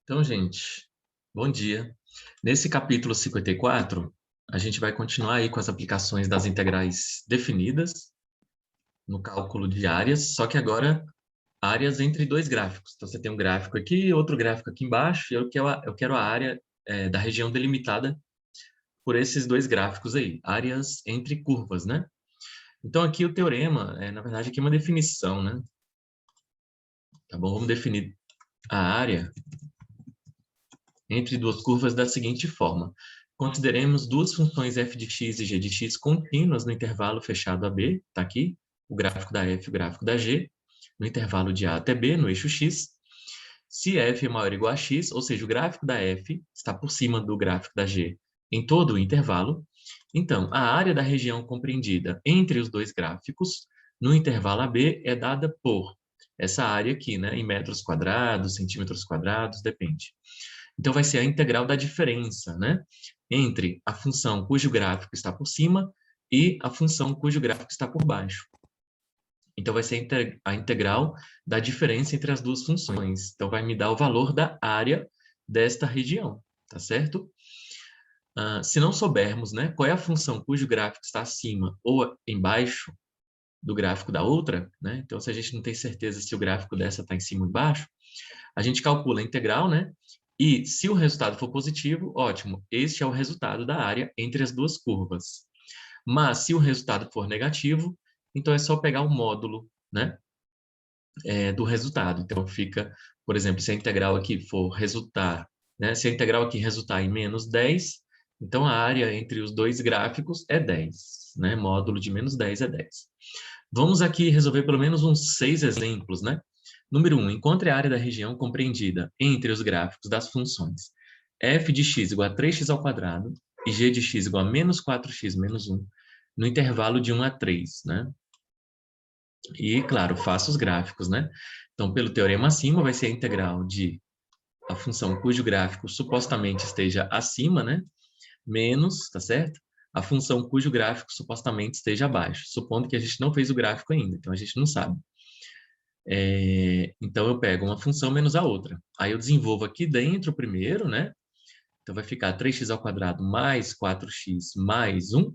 Então, gente, bom dia. Nesse capítulo 54, a gente vai continuar aí com as aplicações das integrais definidas no cálculo de áreas, só que agora áreas entre dois gráficos. Então, você tem um gráfico aqui, outro gráfico aqui embaixo, e eu quero a área da região delimitada por esses dois gráficos aí, áreas entre curvas, né? Então, aqui o teorema, na verdade, aqui é uma definição, né? Tá bom? Vamos definir a área entre duas curvas da seguinte forma. Consideremos duas funções f de x e g de x contínuas no intervalo fechado AB, está aqui, o gráfico da f e o gráfico da g, no intervalo de A até B, no eixo x. Se f é maior ou igual a x, ou seja, o gráfico da f está por cima do gráfico da g em todo o intervalo, então a área da região compreendida entre os dois gráficos no intervalo AB é dada por essa área aqui, né, em metros quadrados, centímetros quadrados, depende. Então, vai ser a integral da diferença, né? Entre a função cujo gráfico está por cima e a função cujo gráfico está por baixo. Então, vai ser a integral da diferença entre as duas funções. Então, vai me dar o valor da área desta região, tá certo? Se não soubermos, né, qual é a função cujo gráfico está acima ou embaixo do gráfico da outra, né? Então, se a gente não tem certeza se o gráfico dessa está em cima ou embaixo, a gente calcula a integral, né? E se o resultado for positivo, ótimo, este é o resultado da área entre as duas curvas. Mas se o resultado for negativo, então é só pegar o módulo, né, do resultado. Então fica, por exemplo, se a integral aqui for resultar, né, se a integral aqui resultar em menos 10, então a área entre os dois gráficos é 10, né? Módulo de menos 10 é 10. Vamos aqui resolver pelo menos uns 6 exemplos, né? Número 1, encontre a área da região compreendida entre os gráficos das funções f de x igual a 3x ao quadrado e g de x igual a menos 4x menos 1 no intervalo de 1 a 3, né? E, claro, faça os gráficos, né? Então, pelo teorema acima, vai ser a integral de a função cujo gráfico supostamente esteja acima, né? Menos, tá certo? A função cujo gráfico supostamente esteja abaixo, supondo que a gente não fez o gráfico ainda, então a gente não sabe. Então, eu pego uma função menos a outra. Aí eu desenvolvo aqui dentro o primeiro, né? Então, vai ficar 3x ao quadrado mais 4x mais 1,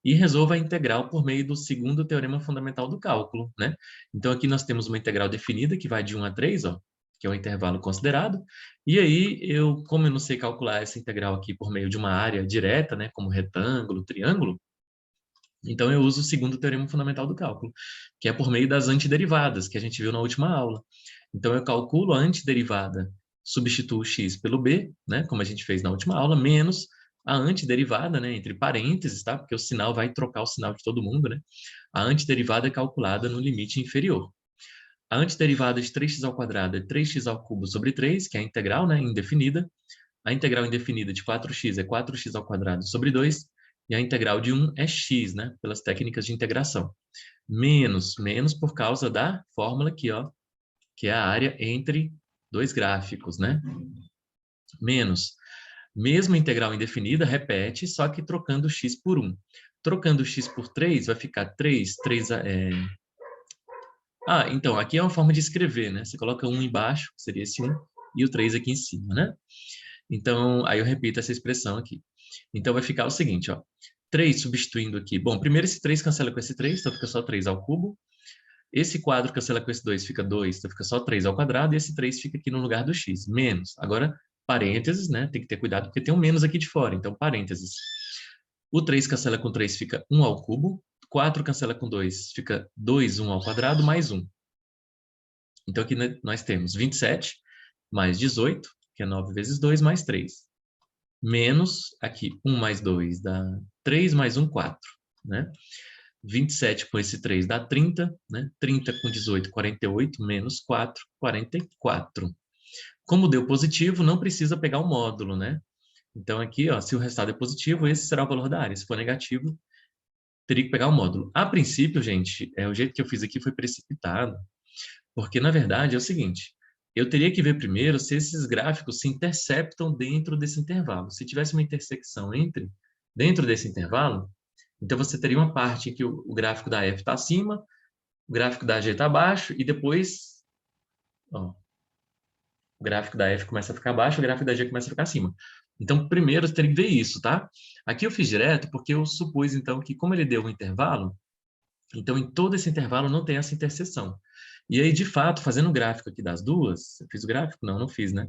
e resolva a integral por meio do segundo teorema fundamental do cálculo, né? Então, aqui nós temos uma integral definida que vai de 1 a 3, ó, que é o intervalo considerado. E aí, como eu não sei calcular essa integral aqui por meio de uma área direta, né, como retângulo, triângulo, então eu uso o segundo teorema fundamental do cálculo, que é por meio das antiderivadas, que a gente viu na última aula. Então, eu calculo a antiderivada, substituo x pelo b, né, como a gente fez na última aula, menos a antiderivada, né, entre parênteses, tá? Porque o sinal vai trocar o sinal de todo mundo, né? A antiderivada é calculada no limite inferior. A antiderivada de 3x ao quadrado é 3x ao cubo sobre 3, que é a integral, né, indefinida. A integral indefinida de 4x é 4x ao quadrado sobre 2, e a integral de 1 é x, né, pelas técnicas de integração. Menos por causa da fórmula aqui, ó, que é a área entre dois gráficos, né? Menos. Mesma integral indefinida, repete, só que trocando x por 1. Trocando x por 3, vai ficar 3. Então, aqui é uma forma de escrever, né? Você coloca 1 embaixo, que seria esse 1, e o 3 aqui em cima, né? Então, aí eu repito essa expressão aqui. Então, vai ficar o seguinte, ó. 3 substituindo aqui. Bom, primeiro esse 3 cancela com esse 3, então fica só 3 ao cubo. Esse quadro cancela com esse 2, fica 2, então fica só 3 ao quadrado, e esse 3 fica aqui no lugar do x, menos. Agora, parênteses, né? Tem que ter cuidado, porque tem um menos aqui de fora, então parênteses. O 3 cancela com 3, fica 1 ao cubo. 4 cancela com 2, fica 2, 1 ao quadrado, mais 1. Então, aqui nós temos 27 mais 18, que é 9 vezes 2, mais 3. Menos, aqui, 1 mais 2 dá 3 mais 1, 4, né? 27 com esse 3 dá 30, né? 30 com 18, 48, menos 4, 44. Como deu positivo, não precisa pegar o módulo, né? Então aqui, ó, se o resultado é positivo, esse será o valor da área. Se for negativo, teria que pegar o módulo. A princípio, gente, o jeito que eu fiz aqui foi precipitado, porque na verdade é o seguinte, eu teria que ver primeiro se esses gráficos se interceptam dentro desse intervalo. Se tivesse uma intersecção dentro desse intervalo, então você teria uma parte em que o gráfico da F está acima, o gráfico da G está abaixo, e depois, ó, O gráfico da F começa a ficar abaixo, o gráfico da G começa a ficar acima. Então, primeiro, você tem que ver isso, tá? Aqui eu fiz direto porque eu supus, então, que como ele deu um intervalo, então, em todo esse intervalo não tem essa interseção. E aí, de fato, fazendo o gráfico aqui das duas, eu fiz o gráfico? Não, não fiz, né?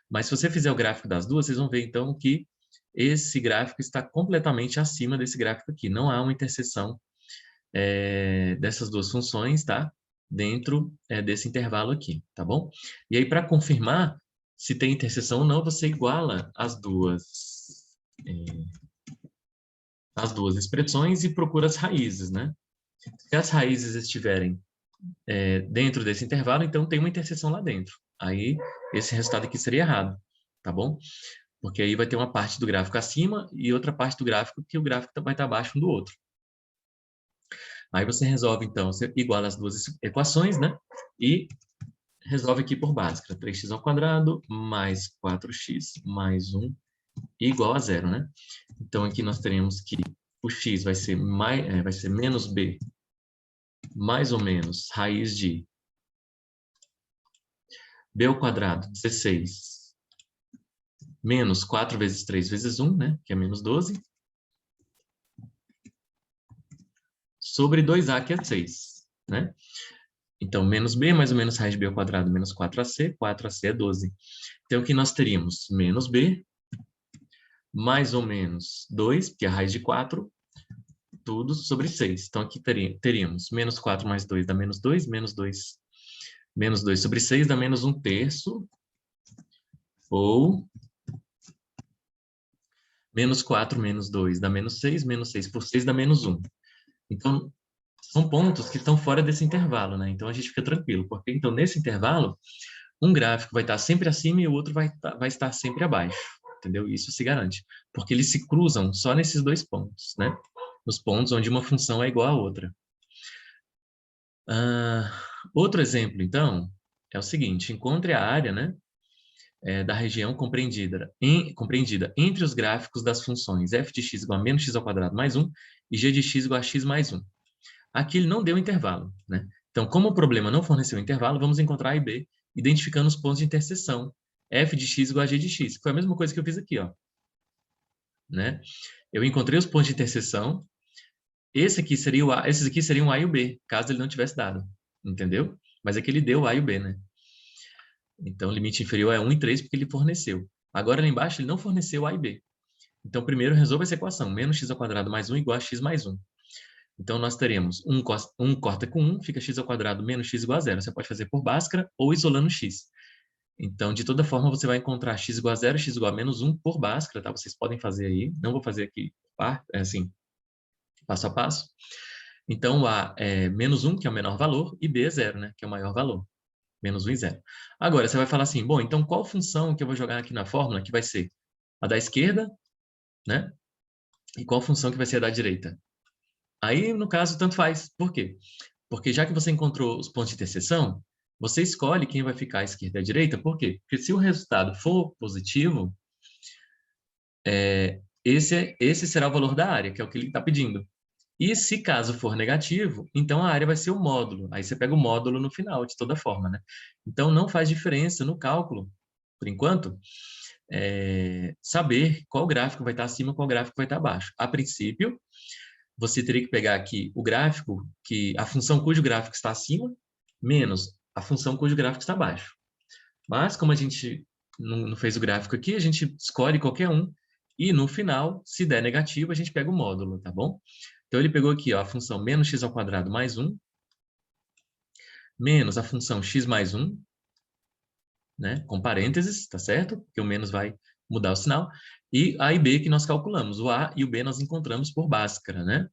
Mas se você fizer o gráfico das duas, vocês vão ver, então, que esse gráfico está completamente acima desse gráfico aqui. Não há uma interseção dessas duas funções, tá? Dentro desse intervalo aqui, tá bom? E aí, para confirmar se tem interseção ou não, você iguala as duas expressões e procura as raízes, né? Se as raízes estiverem dentro desse intervalo, então tem uma interseção lá dentro. Aí, esse resultado aqui seria errado, tá bom? Porque aí vai ter uma parte do gráfico acima e outra parte do gráfico que o gráfico vai estar abaixo um do outro. Aí você resolve, então, você iguala as duas equações, né? E resolve aqui por Bhaskara. 3x ao quadrado mais 4x mais 1 igual a zero, né? Então, aqui nós teremos que o x vai ser menos b mais ou menos raiz de b ao quadrado, 16, menos 4 vezes 3 vezes 1, né? Que é menos 12, sobre 2a, que é 6, né? Então, menos b mais ou menos raiz de b ao quadrado menos 4ac, 4ac é 12. Então, aqui nós teríamos menos b mais ou menos 2, que é a raiz de 4, tudo sobre 6. Então, aqui teríamos menos 4 mais 2 dá menos 2, menos 2 sobre 6 dá menos 1/3, ou menos 4 menos 2 dá menos 6, menos 6 por 6 dá menos 1. Então, são pontos que estão fora desse intervalo, né? Então, a gente fica tranquilo, porque então, nesse intervalo, um gráfico vai estar sempre acima e o outro vai estar sempre abaixo, entendeu? Isso se garante, porque eles se cruzam só nesses dois pontos, né? Nos pontos onde uma função é igual à outra. Outro exemplo, então, é o seguinte: encontre a área, né, da região compreendida entre os gráficos das funções f de x igual a menos x ao quadrado mais 1 e g de x igual a x mais 1. Aqui ele não deu intervalo, né? Então, como o problema não forneceu intervalo, vamos encontrar A e B, identificando os pontos de interseção. F de x igual a G de x. Foi a mesma coisa que eu fiz aqui, ó. Né? Eu encontrei os pontos de interseção. Esses aqui seriam A e o B, caso ele não tivesse dado. Entendeu? Mas aqui ele deu A e o B, né? Então, o limite inferior é 1 e 3, porque ele forneceu. Agora, lá embaixo, ele não forneceu A e B. Então, primeiro, resolva essa equação. Menos x ao quadrado mais 1 igual a x mais 1. Então, nós teremos 1 corta com 1, fica x ao quadrado menos x igual a 0. Você pode fazer por Bhaskara ou isolando x. Então, de toda forma, você vai encontrar x igual a 0, x igual a menos 1 por Bhaskara, tá? Vocês podem fazer aí. Não vou fazer aqui, assim, passo a passo. Então, A é menos 1, que é o menor valor, e B é 0, né? Que é o maior valor. Menos 1 e 0. Agora, você vai falar assim, bom, então qual função que eu vou jogar aqui na fórmula que vai ser a da esquerda, né? E qual função que vai ser a da direita? Aí, no caso, tanto faz. Por quê? Porque já que você encontrou os pontos de interseção, você escolhe quem vai ficar à esquerda e à direita. Por quê? Porque se o resultado for positivo, esse será o valor da área, que é o que ele está pedindo. E se caso for negativo, então a área vai ser o módulo. Aí você pega o módulo no final, de toda forma, né? Então não faz diferença no cálculo, por enquanto, saber qual gráfico vai estar acima e qual gráfico vai estar abaixo. A princípio, você teria que pegar aqui o gráfico, a função cujo gráfico está acima, menos a função cujo gráfico está abaixo. Mas, como a gente não fez o gráfico aqui, a gente escolhe qualquer um, e no final, se der negativo, a gente pega o módulo, tá bom? Então, ele pegou aqui, ó, a função menos x ao quadrado mais 1, menos a função x mais 1, né, com parênteses, tá certo? Porque o menos vai mudar o sinal. E A e B que nós calculamos. O A e o B nós encontramos por Bhaskara, né?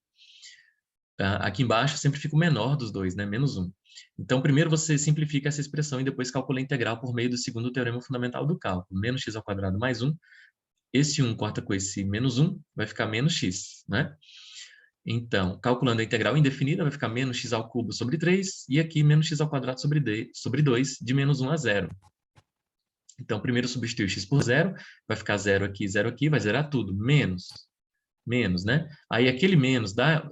Aqui embaixo sempre fica o menor dos dois, né? Menos 1. Então, primeiro você simplifica essa expressão e depois calcula a integral por meio do segundo teorema fundamental do cálculo. Menos x ao quadrado mais 1. Esse 1 corta com esse menos 1, vai ficar menos x, né? Então, calculando a integral indefinida, vai ficar menos x ao cubo sobre 3, e aqui menos x ao quadrado sobre 2, de menos 1 a 0. Então, primeiro substitui x por 0, vai ficar 0 aqui, vai zerar tudo. Menos, né? Aí aquele menos da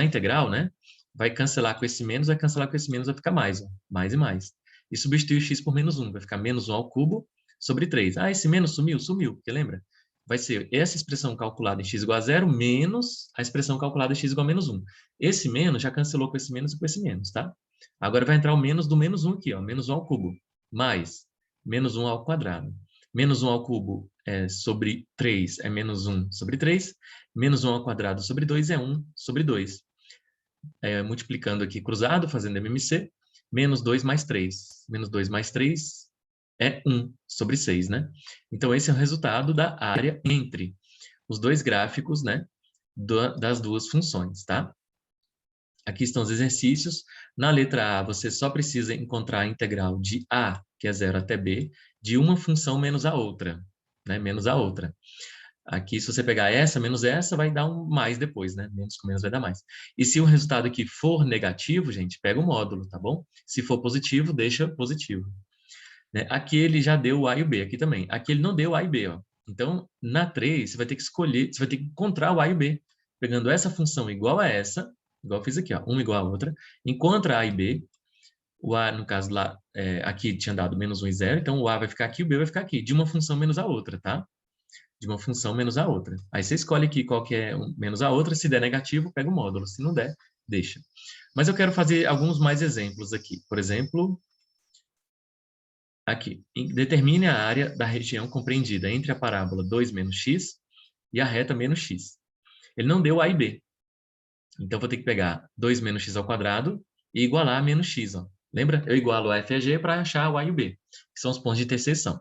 integral, né? Vai cancelar com esse menos, vai ficar mais, ó, mais e mais. e substituir o x por menos 1. Vai ficar menos 1 ao cubo sobre 3. Ah, esse menos sumiu? Sumiu, porque lembra? Vai ser essa expressão calculada em x igual a 0 menos a expressão calculada em x igual a menos 1. Esse menos já cancelou com esse menos e com esse menos, tá? Agora vai entrar o menos do menos 1 aqui, ó, menos 1 ao cubo, mais menos 1 ao quadrado. Menos 1 ao cubo sobre 3 é menos 1 sobre 3, menos 1 ao quadrado sobre 2 é 1 sobre 2. Multiplicando aqui cruzado, fazendo MMC, menos 2 mais 3. Menos 2 mais 3 é 1 sobre 6, né? Então, esse é o resultado da área entre os dois gráficos, né, das duas funções, tá? Aqui estão os exercícios. Na letra A, você só precisa encontrar a integral de A, que é 0 até B, de uma função menos a outra, né? Menos a outra. Aqui, se você pegar essa menos essa, vai dar um mais depois, né? Menos com menos vai dar mais. E se o resultado aqui for negativo, gente, pega o módulo, tá bom? Se for positivo, deixa positivo. Né? Aqui ele já deu o A e o B, aqui também. Aqui ele não deu o A e B, ó. Então, na 3, você vai ter que escolher, você vai ter que encontrar o A e o B. Pegando essa função igual a essa, igual eu fiz aqui, ó, uma igual a outra, encontra A e B. O A, no caso lá, aqui tinha dado menos 1 e 0, então o A vai ficar aqui, o B vai ficar aqui, de uma função menos a outra, tá? De uma função menos a outra. Aí você escolhe aqui qual que é menos a outra, se der negativo, pega o módulo, se não der, deixa. Mas eu quero fazer alguns mais exemplos aqui. Por exemplo, aqui, determine a área da região compreendida entre a parábola 2 menos x e a reta menos x. Ele não deu A e B. Então, vou ter que pegar 2 menos x ao quadrado e igualar a menos x. Ó. Lembra? Eu igualo a f e a g para achar o A e o B, que são os pontos de interseção.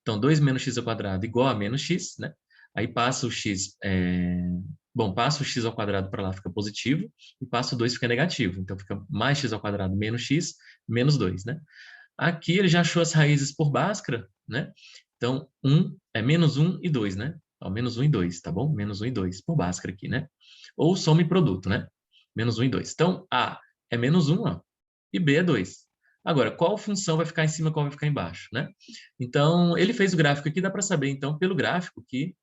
Então, 2 menos x ao quadrado igual a menos x, né? Aí passa o x... Bom, passa o x ao quadrado para lá, fica positivo, e passa o 2, fica negativo. Então, fica mais x ao quadrado menos x, menos 2, né? Aqui ele já achou as raízes por Bhaskara, né? Então, menos 1 e 2, né? Ó, menos 1 e 2, tá bom? Menos 1 e 2 por Bhaskara aqui, né? Ou soma e produto, né? Menos 1 e 2. Então, A é menos 1, ó, e B é 2. Agora, qual função vai ficar em cima e qual vai ficar embaixo, né? Então, ele fez o gráfico aqui, dá para saber, então, pelo gráfico, que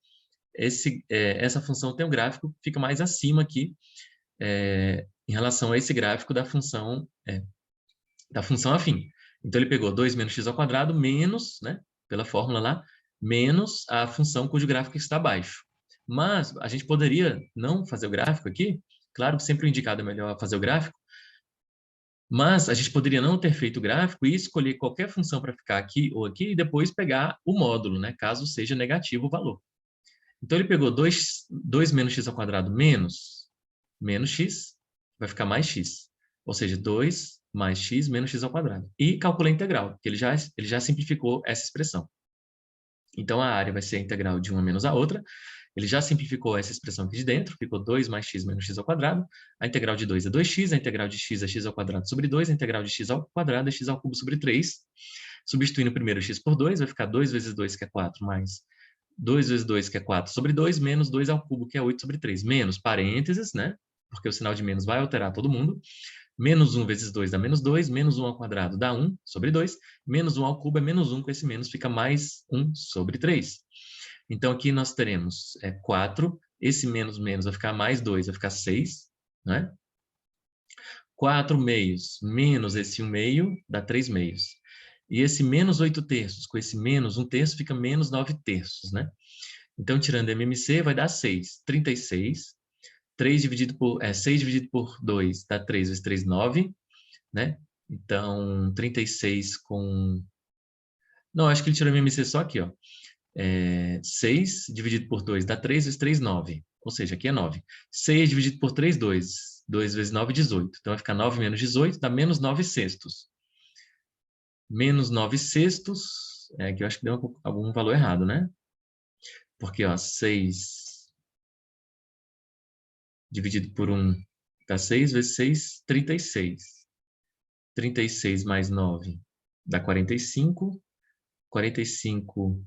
essa função tem um gráfico que fica mais acima aqui, em relação a esse gráfico da função afim. Então, ele pegou 2 menos x ao quadrado menos, né, pela fórmula lá, menos a função cujo gráfico está abaixo. Mas a gente poderia não fazer o gráfico aqui, claro que sempre o indicado é melhor fazer o gráfico, mas a gente poderia não ter feito o gráfico e escolher qualquer função para ficar aqui ou aqui e depois pegar o módulo, né, caso seja negativo o valor. Então, ele pegou 2 menos x ao quadrado menos x, vai ficar mais x. Ou seja, 2 mais x menos x ao quadrado. E calcula a integral, porque ele já simplificou essa expressão. Então, a área vai ser a integral de uma menos a outra. Ele já simplificou essa expressão aqui de dentro, ficou 2 mais x menos x ao quadrado. A integral de 2 é 2x, a integral de x é x ao quadrado sobre 2, a integral de x ao quadrado é x ao cubo sobre 3. Substituindo o primeiro x por 2, vai ficar 2 vezes 2, que é 4, mais 2 vezes 2, que é 4 sobre 2, menos 2 ao cubo, que é 8 sobre 3. Menos parênteses, né? Porque o sinal de menos vai alterar todo mundo. Menos 1 vezes 2 dá menos 2, menos 1 ao quadrado dá 1 sobre 2, menos 1 ao cubo é menos 1, com esse menos fica mais 1 sobre 3. Então, aqui nós teremos 4, esse menos menos vai ficar mais 2, vai ficar 6, né? 4 meios menos esse 1 meio dá 3 meios. E esse menos 8 terços com esse menos 1 terço fica menos 9 terços, né? Então, tirando MMC, vai dar 6. 36. 6 dividido por 2 dá 3 vezes 3, 9, né? Então, 36 com... Não, acho que ele tirou MMC só aqui, ó. 6 dividido por 2 dá 3 vezes 3, 9. Ou seja, aqui é 9. 6 dividido por 3, 2. 2 vezes 9, 18. Então, vai ficar 9 menos 18, dá menos 9 sextos. Menos 9 sextos, que eu acho que deu algum valor errado, né? Porque, ó, 6 dividido por 1 dá 6 vezes 6, 36. 36 mais 9 dá 45. 45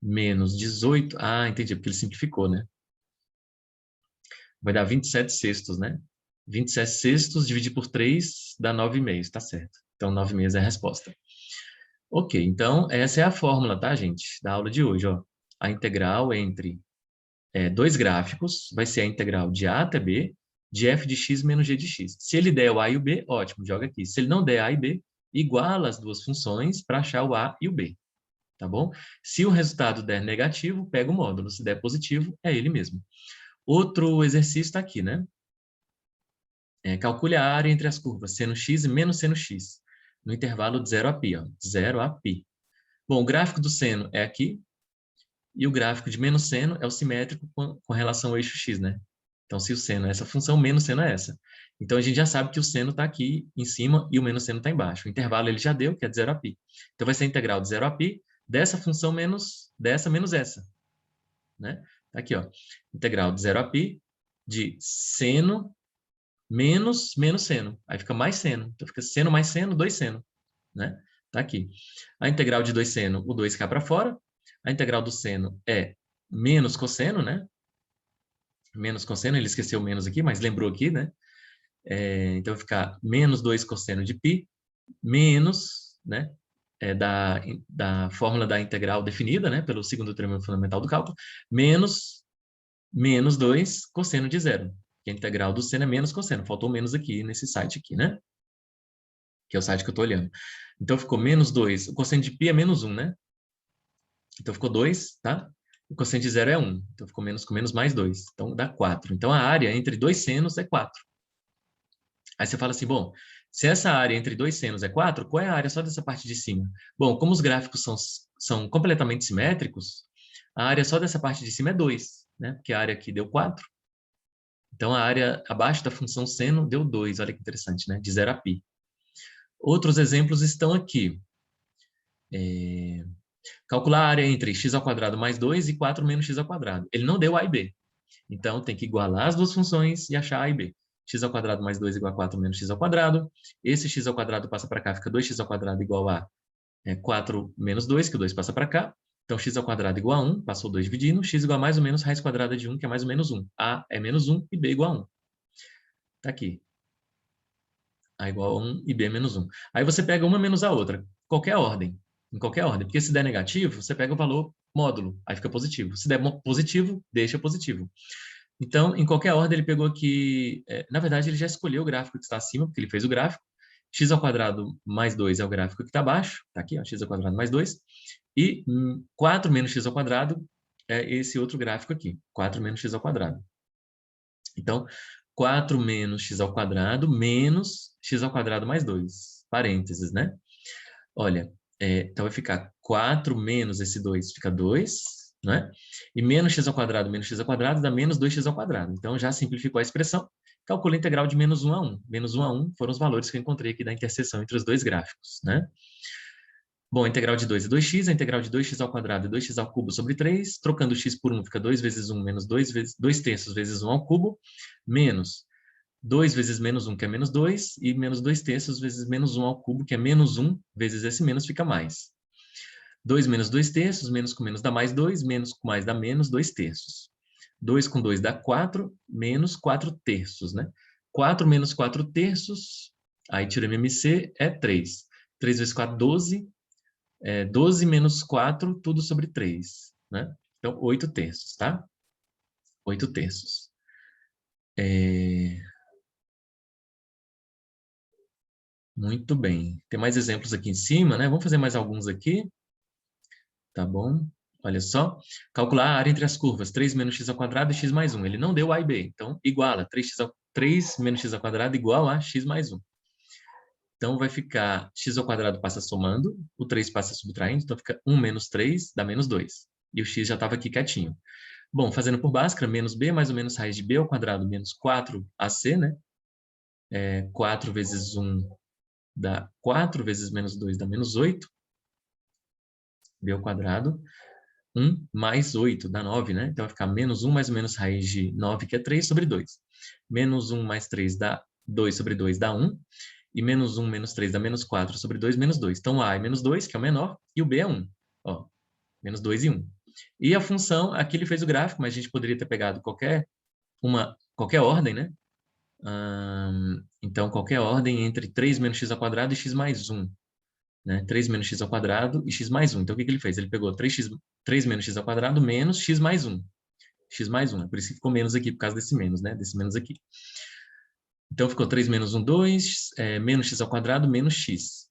menos 18. Ah, entendi, porque ele simplificou, né? Vai dar 27 sextos, né? 27 sextos dividido por 3 dá 9,5, tá certo. Então, 9,5 é a resposta. Ok, então essa é a fórmula, tá, gente? Da aula de hoje, ó. A integral entre dois gráficos vai ser a integral de A até B de f de x menos g de x. Se ele der o A e o B, ótimo, joga aqui. Se ele não der A e B, iguala as duas funções para achar o A e o B, tá bom? Se o resultado der negativo, pega o módulo. Se der positivo, é ele mesmo. Outro exercício está aqui, né? Calcule a área entre as curvas seno x e menos seno x, no intervalo de 0 a π, ó, 0 a π. Bom, o gráfico do seno é aqui, e o gráfico de menos seno é o simétrico com relação ao eixo x, né? Então, se o seno é essa função, menos seno é essa. Então, a gente já sabe que o seno está aqui em cima e o menos seno está embaixo. O intervalo ele já deu, que é de 0 a π. Então, vai ser a integral de 0 a π dessa função menos dessa menos essa, né? Tá aqui, ó. Integral de 0 a π de seno menos seno. Aí fica mais seno. Então, fica seno mais seno, 2 seno, né? Tá aqui. A integral de 2 seno, o 2 cai para fora. A integral do seno é menos cosseno, né? Menos cosseno, ele esqueceu o menos aqui, mas lembrou aqui, né? Então, vai ficar menos 2 cosseno de π, menos, né? Da fórmula da integral definida, né? Pelo segundo teorema fundamental do cálculo, menos 2 cosseno de zero. Que a integral do seno é menos cosseno. Faltou menos aqui nesse site aqui, né? Que é o site que eu estou olhando. Então, ficou menos 2. O cosseno de π é menos 1, né? Então, ficou 2, tá? O cosseno de zero é 1. Então, ficou menos com menos mais 2. Então, dá 4. Então, a área entre dois senos é 4. Aí você fala assim, bom, se essa área entre dois senos é 4, qual é a área só dessa parte de cima? Bom, como os gráficos são completamente simétricos, a área só dessa parte de cima é 2, né? Porque a área aqui deu 4. Então, a área abaixo da função seno deu 2. Olha que interessante, né? De 0 a π. Outros exemplos estão aqui. Calcular a área entre x² mais 2 e 4 menos x². Ele não deu a e b. Então, tem que igualar as duas funções e achar a e b. x² mais 2 igual a 4 menos x². Esse x² passa para cá, fica 2x² igual a 4 menos 2, que o 2 passa para cá. Então, x² igual a 1, passou 2 dividindo. X igual a mais ou menos raiz quadrada de 1, que é mais ou menos 1. A é menos 1 e b igual a 1. Tá aqui. A igual a 1 e b é menos 1. Aí você pega uma menos a outra. Qualquer ordem. Em qualquer ordem. Porque se der negativo, você pega o valor módulo. Aí fica positivo. Se der positivo, deixa positivo. Então, em qualquer ordem, ele pegou aqui... na verdade, ele já escolheu o gráfico que está acima, porque ele fez o gráfico. x² mais 2 é o gráfico que está abaixo. Está aqui, ó, x² mais 2. E 4 menos x² é esse outro gráfico aqui. 4 menos x². Então, 4 menos x² menos x² mais 2. Parênteses, né? Olha, então vai ficar 4 menos esse 2, fica 2, né? E menos x² menos x² dá menos 2x². Então, já simplificou a expressão. Calcula a integral de menos 1 a 1. Menos 1 a 1 foram os valores que eu encontrei aqui da interseção entre os dois gráficos, né? Bom, a integral de 2 é 2x, a integral de 2x² é 2x³ sobre 3. Trocando x por 1, fica 2 vezes 1 menos 2 terços vezes 1 ao cubo, menos 2 vezes menos 1, que é menos 2, e menos 2 terços vezes menos 1 ao cubo, que é menos 1, vezes esse menos fica mais. 2 menos 2 terços, menos com menos dá mais 2, menos com mais dá menos 2 terços. 2 com 2 dá 4, menos 4 terços, né? 4 menos 4 terços, aí tira MC, é 3. 3 vezes 4, 12. 12 menos 4, tudo sobre 3, né? Então, 8 terços, tá? 8 terços. Muito bem. Tem mais exemplos aqui em cima, né? Vamos fazer mais alguns aqui. Tá bom? Olha só. Calcular a área entre as curvas 3 menos x² e x mais 1. Ele não deu a e b. Então, iguala. 3 menos x² igual a x mais 1. Então, vai ficar x² passa somando, o 3 passa subtraindo, então fica 1 menos 3 dá menos 2. E o x já estava aqui quietinho. Bom, fazendo por Bhaskara, menos b mais ou menos raiz de b ao quadrado menos 4ac, né? 4 vezes 1 dá 4, vezes menos 2 dá menos 8. b ao quadrado. 1 mais 8 dá 9, né? Então vai ficar menos 1 mais ou menos raiz de 9, que é 3, sobre 2. Menos 1 mais 3 dá 2 sobre 2 dá 1. E menos 1 menos 3 dá menos 4 sobre 2, menos 2. Então, A é menos 2, que é o menor, e o B é 1. Ó, menos 2 e 1. E a função, aqui ele fez o gráfico, mas a gente poderia ter pegado qualquer ordem, né? Então, qualquer ordem entre 3 menos x² e x mais 1. Né? 3 menos x² e x mais 1. Então, o que ele fez? Ele pegou 3 menos x² menos x mais 1. X mais 1. Por isso que ficou menos aqui, por causa desse menos, né? Desse menos aqui. Então, ficou 3 menos 1, 2, menos x² menos x.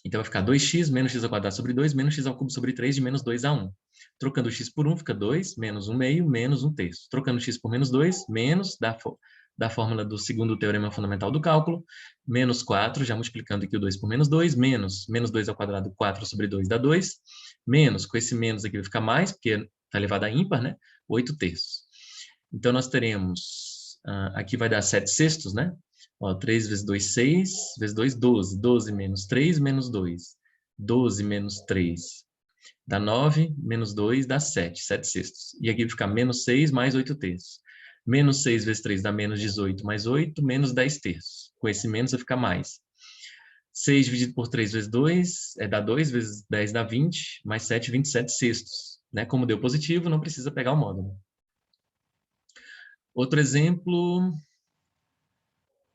Então, vai ficar 2x menos x ao quadrado sobre 2, menos x ao cubo sobre 3, de menos 2 a 1. Trocando x por 1, fica 2, menos 1 meio, menos 1 terço. Trocando x por menos 2, menos da fórmula do segundo teorema fundamental do cálculo, menos 4, já multiplicando aqui o 2 por menos 2, menos 2 ao quadrado, 4 sobre 2 dá 2, menos, com esse menos aqui vai ficar mais, porque está elevado a ímpar, né? 8 terços. Então, nós teremos, aqui vai dar 7 sextos, né? Ó, 3 vezes 2, 6, vezes 2, 12. 12 menos 3, menos 2. 12 menos 3 dá 9, menos 2 dá 7, 7 sextos. E aqui vai ficar menos 6 mais 8 terços. Menos 6 vezes 3 dá menos 18 mais 8, menos 10 terços. Com esse menos vai ficar mais. 6 dividido por 3 vezes 2, dá 2 vezes 10 dá 20, mais 7, 27 sextos. Né? Como deu positivo, não precisa pegar o módulo. Outro exemplo,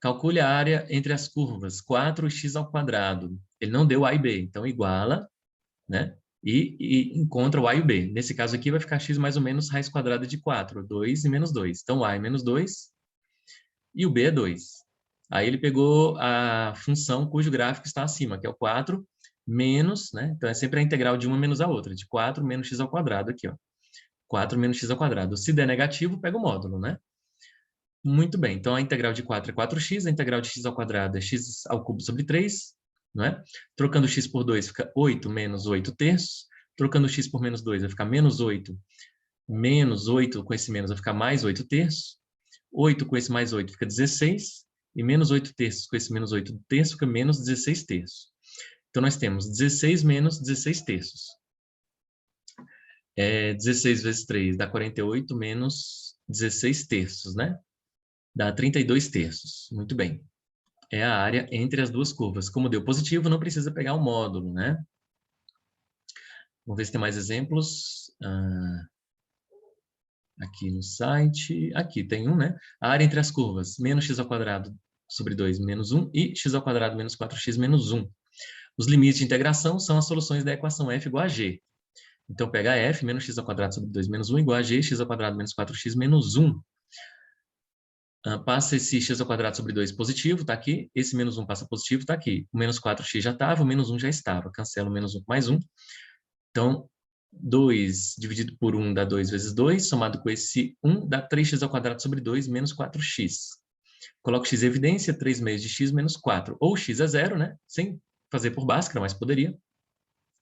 calcule a área entre as curvas 4x ao quadrado. Ele não deu a e b, então iguala, né? E encontra o a e o b. Nesse caso aqui vai ficar x mais ou menos raiz quadrada de 4, 2 e menos 2. Então, a é menos 2 e o b é 2. Aí ele pegou a função cujo gráfico está acima, que é o 4 menos, né? Então, é sempre a integral de uma menos a outra, de 4 menos x ao quadrado aqui, ó. 4 menos x ao quadrado. Se der negativo, pega o módulo, né? Muito bem, então a integral de 4 é 4x, a integral de x ao quadrado é x ao cubo sobre 3, não é? Trocando x por 2 fica 8 menos 8 terços, trocando x por menos 2 vai ficar menos 8 com esse menos vai ficar mais 8 terços, 8 com esse mais 8 fica 16, e menos 8 terços com esse menos 8 terços fica menos 16 terços. Então nós temos 16 menos 16 terços. 16 vezes 3 dá 48 menos 16 terços, né? Dá 32 terços. Muito bem. É a área entre as duas curvas. Como deu positivo, não precisa pegar o módulo, né? Vamos ver se tem mais exemplos. Aqui no site. Aqui tem um, né? A área entre as curvas, menos x ao quadrado sobre 2 menos 1 e x ao quadrado menos 4x menos 1. Os limites de integração são as soluções da equação f igual a g. Então, pega f menos x ao quadrado sobre 2 menos 1 igual a g, x ao quadrado menos 4x menos 1. Passa esse x ao quadrado sobre 2 positivo, está aqui. Esse menos 1 passa positivo, está aqui. O menos 4x já estava, o menos 1 já estava. Cancela o menos 1 com mais 1. Então, 2 dividido por 1 dá 2 vezes 2, somado com esse 1 dá 3x ao quadrado sobre 2 menos 4x. Coloco x em evidência, 3 meios de x menos 4. Ou x é zero, né? Sem fazer por Bhaskara, mas poderia.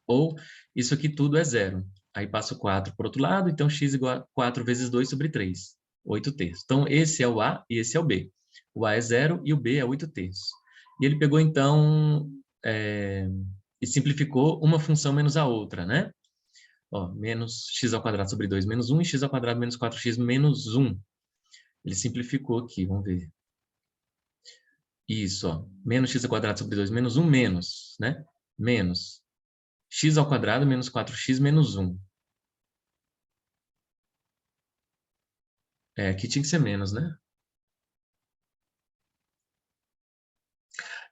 Ou isso aqui tudo é zero. Aí passo 4 para o outro lado, então x igual a 4 vezes 2 sobre 3. 8 terços. Então, esse é o A e esse é o B. O A é 0 e o B é 8 terços. E ele pegou, então, e simplificou uma função menos a outra, né? Ó, menos x ao quadrado sobre 2 menos 1 e x ao quadrado menos 4x menos 1. Ele simplificou aqui, vamos ver. Isso, ó. Menos x ao quadrado sobre 2 menos 1 menos, né? Menos x ao quadrado menos 4x menos 1. Aqui tinha que ser menos, né?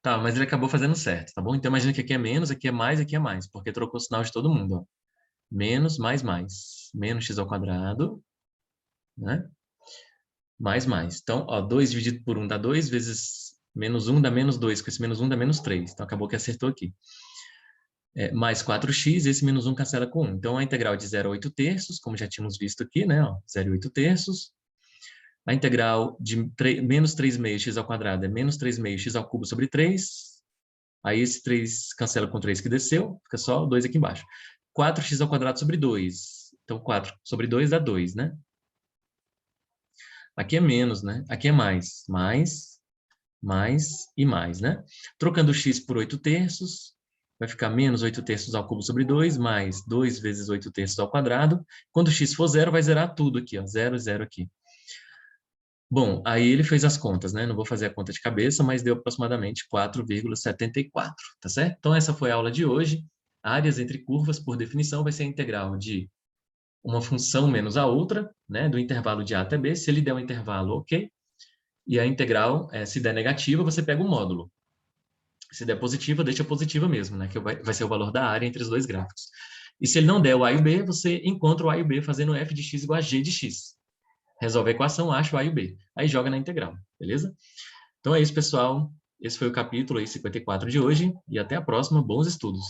Tá, mas ele acabou fazendo certo, tá bom? Então, imagina que aqui é menos, aqui é mais, porque trocou o sinal de todo mundo, ó. Menos, mais. Menos x ao quadrado, né? Mais. Então, ó, 2 dividido por 1 dá 2, vezes menos 1 dá menos 2, com esse menos 1 dá menos 3. Então, acabou que acertou aqui. Mais 4x, esse menos 1 cancela com 1. Então, a integral de 0 a 8 terços, como já tínhamos visto aqui, né? Ó, 0 a 8 terços. A integral de menos 3 meios x ao quadrado é menos 3 meios x ao cubo sobre 3. Aí esse 3 cancela com 3 que desceu, fica só 2 aqui embaixo. 4x ao quadrado sobre 2. Então, 4 sobre 2 dá 2, né? Aqui é menos, né? Aqui é mais. Mais e mais, né? Trocando x por 8 terços, vai ficar menos 8 terços ao cubo sobre 2, mais 2 vezes 8 terços ao quadrado. Quando x for zero, vai zerar tudo aqui, ó. 0, 0 aqui. Bom, aí ele fez as contas, né? Não vou fazer a conta de cabeça, mas deu aproximadamente 4,74, tá certo? Então, essa foi a aula de hoje. Áreas entre curvas, por definição, vai ser a integral de uma função menos a outra, né? Do intervalo de A até B. Se ele der um intervalo, ok. E a integral, se der negativa, você pega o módulo. Se der positiva, deixa positiva mesmo, né? Que vai ser o valor da área entre os dois gráficos. E se ele não der o A e o B, você encontra o A e o B fazendo f de x igual a g de x. Resolve a equação, acha o A e o B. Aí joga na integral, beleza? Então é isso, pessoal. Esse foi o capítulo aí 54 de hoje, e até a próxima. Bons estudos!